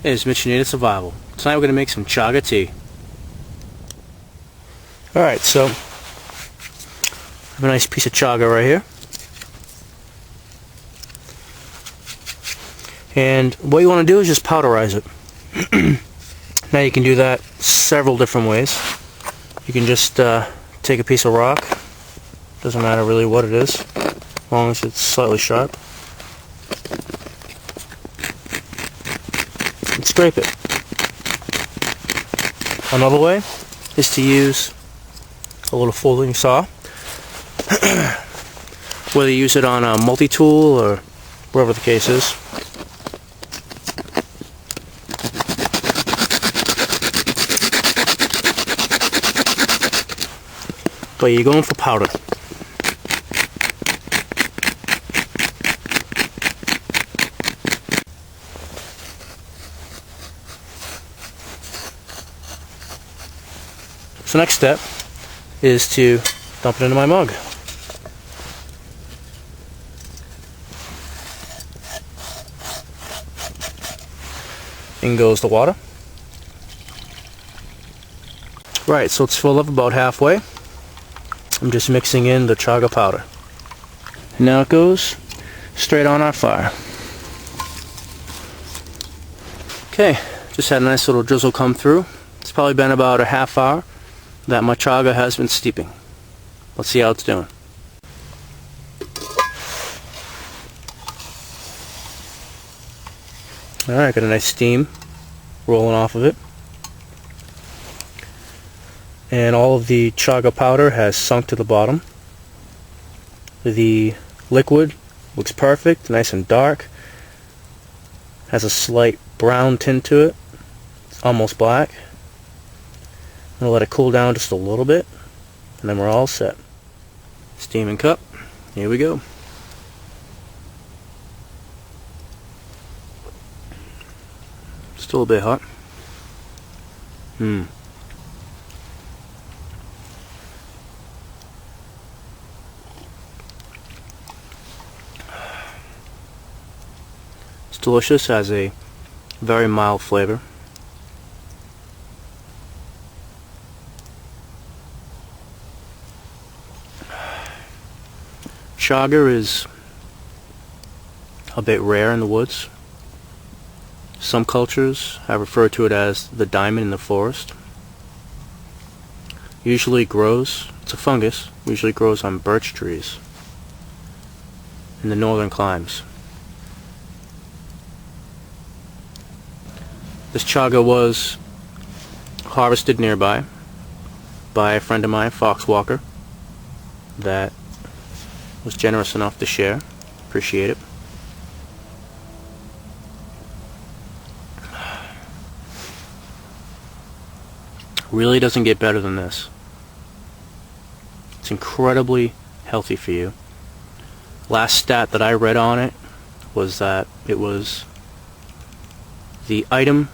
is Mr. Native Survival. Tonight we're going to make some chaga tea. Alright, so I have a nice piece of chaga right here. And what you want to do is just powderize it. Now you can do that several different ways. You can just take a piece of rock, doesn't matter really what it is, as long as it's slightly sharp, and scrape it. Another way is to use a little folding saw, whether you use it on a multi-tool or wherever the case is. But you're going for powder. So next step is to dump it into my mug. In goes the water. Right, so it's filled up about halfway. I'm just mixing in the chaga powder. And now it goes straight on our fire. Okay, just had a nice little drizzle come through. It's probably been about a half hour that my chaga has been steeping. Let's see how it's doing. Alright, got a nice steam rolling off of it. And all of the chaga powder has sunk to the bottom. The liquid looks perfect, nice and dark. Has a slight brown tint to it. It's almost black. I'm going to let it cool down just a little bit, and then we're all set. Steaming cup, here we go. Still a bit hot. It's delicious, has a very mild flavor. Chaga is a bit rare in the woods. Some cultures have referred to it as the diamond in the forest. Usually grows, it's a fungus, usually grows on birch trees in the northern climes. This chaga was harvested nearby by a friend of mine, Fox Walker, that was generous enough to share. Appreciate it. Really doesn't get better than this. It's incredibly healthy for you. Last stat that I read on it was that it was the item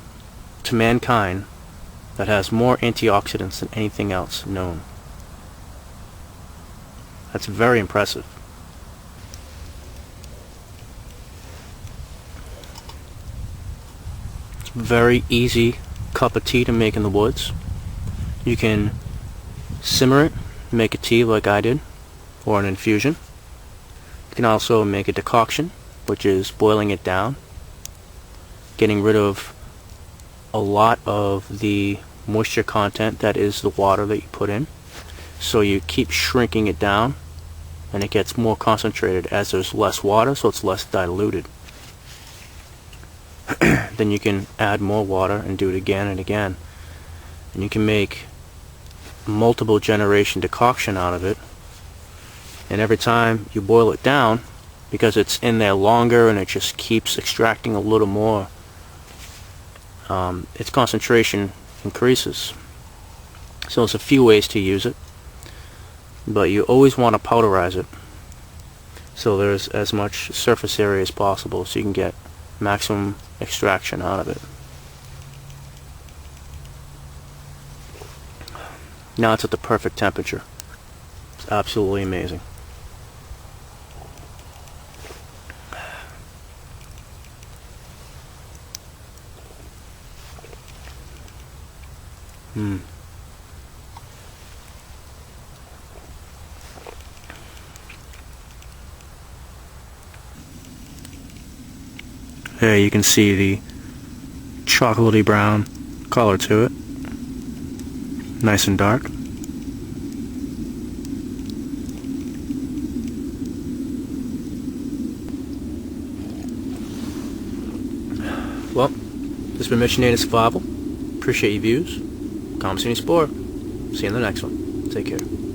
to mankind that has more antioxidants than anything else known. That's very impressive. It's a very easy cup of tea to make in the woods. You can simmer it, make a tea like I did, or an infusion. You can also make a decoction, which is boiling it down, getting rid of a lot of the moisture content that is the water that you put in. So you keep shrinking it down, and it gets more concentrated as there's less water, so it's less diluted. Then you can add more water and do it again and again. And you can make multiple generation decoction out of it. And every time you boil it down, because it's in there longer and it just keeps extracting a little more, its concentration increases. So there's a few ways to use it, but you always want to powderize it so there's as much surface area as possible so you can get maximum extraction out of it. Now it's at the perfect temperature. It's absolutely amazing. There you can see the chocolatey brown color to it. Nice and dark. Well, this has been Mission Native Survival. Appreciate your views. Comments and your support. See you in the next one. Take care.